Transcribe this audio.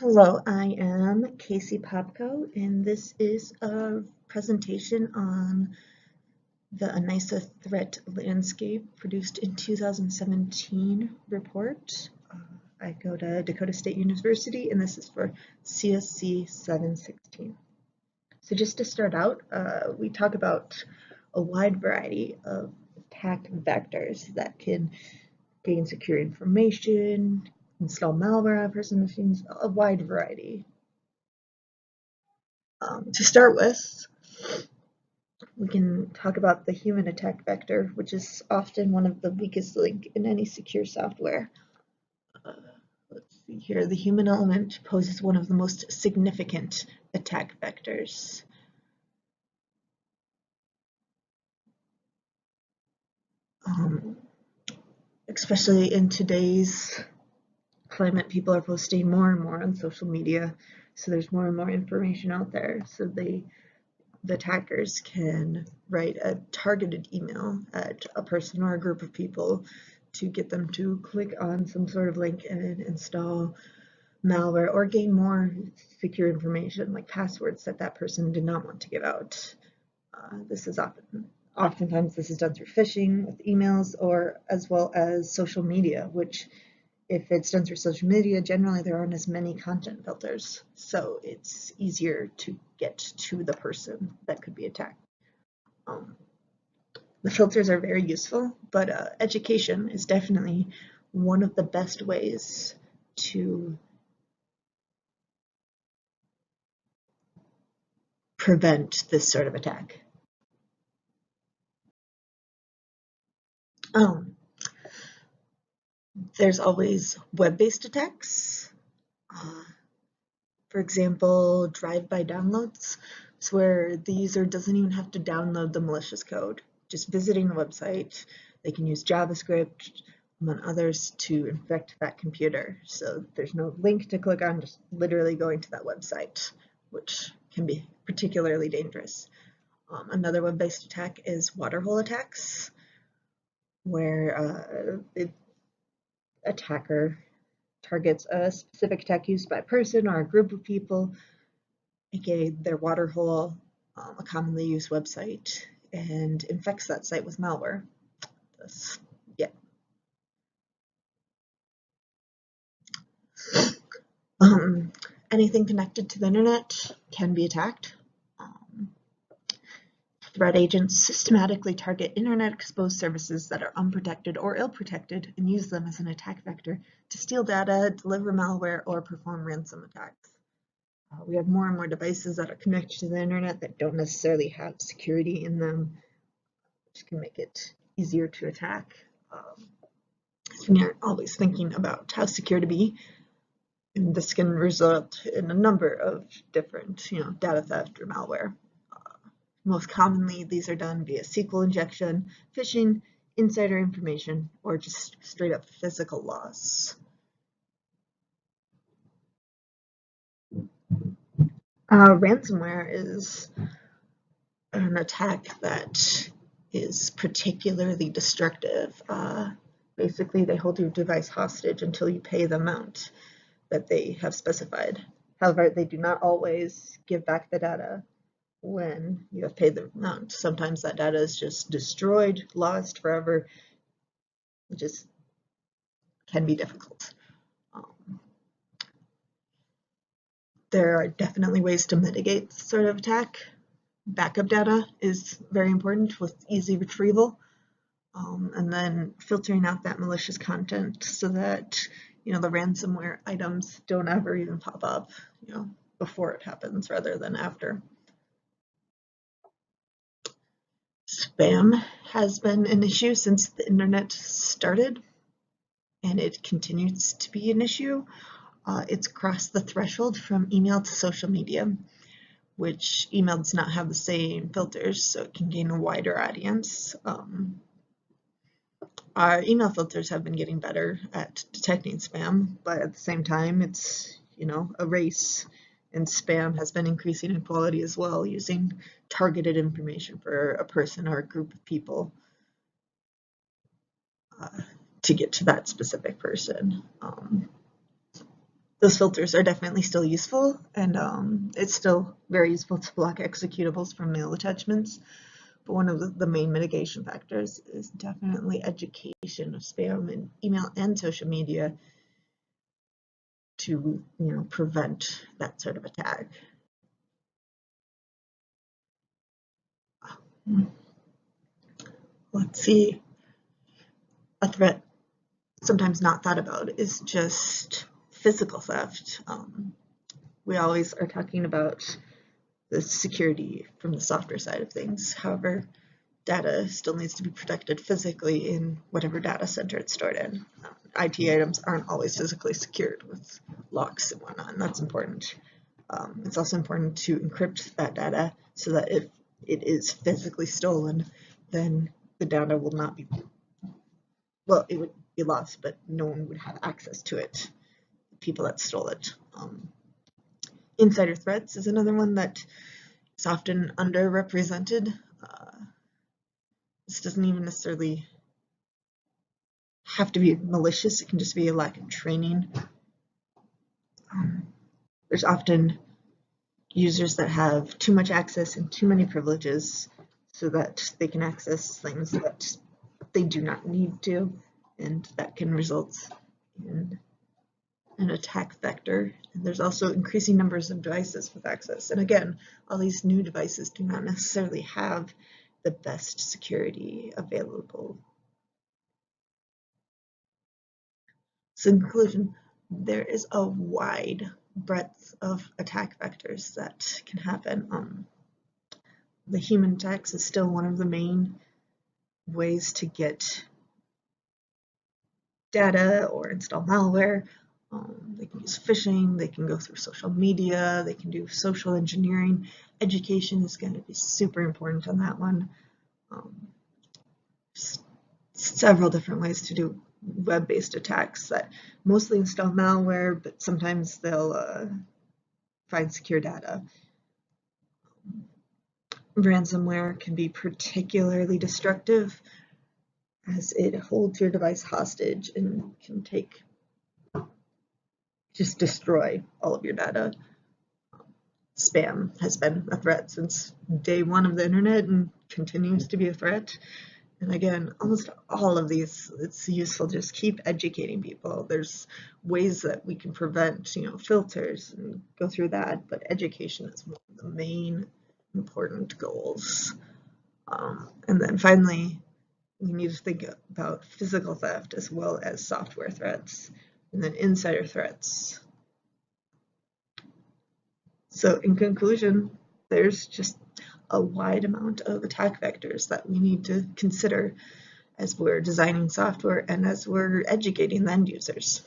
Hello, I am CSC716Presentation4Popko, and this is a presentation on the ANISA threat landscape produced in 2017 report. I go to Dakota State University, and this is for CSC716. So just to start out, we talk about a wide variety of attack vectors that can gain secure information, install malware on person machines, a wide variety. To start with, we can talk about the human attack vector, which is often one of the weakest links in any secure software. Let's see here. The human element poses one of the most significant attack vectors. Especially in today's climate, people are posting more and more on social media, so there's more and more information out there. So the attackers can write a targeted email at a person or a group of people to get them to click on some sort of link and install malware or gain more secure information like passwords that that person did not want to give out. This is oftentimes this is done through phishing with emails, or as well as social media, which if it's done through social media, generally there aren't as many content filters, so it's easier to get to the person that could be attacked. The filters are very useful, but education is definitely one of the best ways to prevent this sort of attack. There's always web-based attacks. For example, drive-by downloads, so where the user doesn't even have to download the malicious code. Just visiting the website, they can use JavaScript, among others, to infect that computer. So there's no link to click on, just literally going to that website, which can be particularly dangerous. Another web-based attack is waterhole attacks, where the attacker targets a specific attack used by a person or a group of people, aka their waterhole, a commonly used website, and infects that site with malware. Anything connected to the internet can be attacked. Threat agents systematically target internet-exposed services that are unprotected or ill-protected and use them as an attack vector to steal data, deliver malware, or perform ransom attacks. We have more and more devices that are connected to the internet that don't necessarily have security in them, which can make it easier to attack. So we aren't always thinking about how secure to be, and this can result in a number of different, data theft or malware. Most commonly, these are done via SQL injection, phishing, insider information, or just straight up physical loss. Ransomware is an attack that is particularly destructive. Basically, they hold your device hostage until you pay the amount that they have specified. However, they do not always give back the data when you have paid the amount. Sometimes that data is just destroyed, lost forever. It just can be difficult. There are definitely ways to mitigate this sort of attack. Backup data is very important with easy retrieval, and then filtering out that malicious content so that the ransomware items don't ever even pop up, before it happens rather than after. Spam has been an issue since the internet started, and it continues to be an issue. It's crossed the threshold from email to social media, which email does not have the same filters, so it can gain a wider audience. Our email filters have been getting better at detecting spam, but at the same time, it's a race, and spam has been increasing in quality as well, using targeted information for a person or a group of people to get to that specific person. those filters are definitely still useful, and it's still very useful to block executables from mail attachments. But one of the main mitigation factors is definitely education of spam and email and social media to, prevent that sort of attack. Let's see. A threat sometimes not thought about is just physical theft. We always are talking about the security from the software side of things. However, data still needs to be protected physically in whatever data center it's stored in. IT items aren't always physically secured with locks and whatnot, and that's important. It's also important to encrypt that data so that if it is physically stolen, then the data will not be, well, it would be lost, but no one would have access to it, the people that stole it. Insider threats is another one that is often underrepresented. This doesn't even necessarily have to be malicious, it can just be a lack of training. There's often users that have too much access and too many privileges so that they can access things that they do not need to, and that can result in an attack vector. And there's also increasing numbers of devices with access. And again, all these new devices do not necessarily have the best security available. So in conclusion, there is a wide breadth of attack vectors that can happen. The human attacks is still one of the main ways to get data or install malware. They can use phishing, they can go through social media, they can do social engineering. Education is going to be super important on that one. Several different ways to do web-based attacks that mostly install malware, but sometimes they'll find secure data. Ransomware can be particularly destructive as it holds your device hostage and can just destroy all of your data. Spam has been a threat since day one of the internet and continues to be a threat. And again, almost all of these, it's useful to just keep educating people. There's ways that we can prevent, filters and go through that, but education is one of the main important goals. And then finally, we need to think about physical theft as well as software threats, and then insider threats. So in conclusion, there's just a wide amount of attack vectors that we need to consider as we're designing software and as we're educating the end users.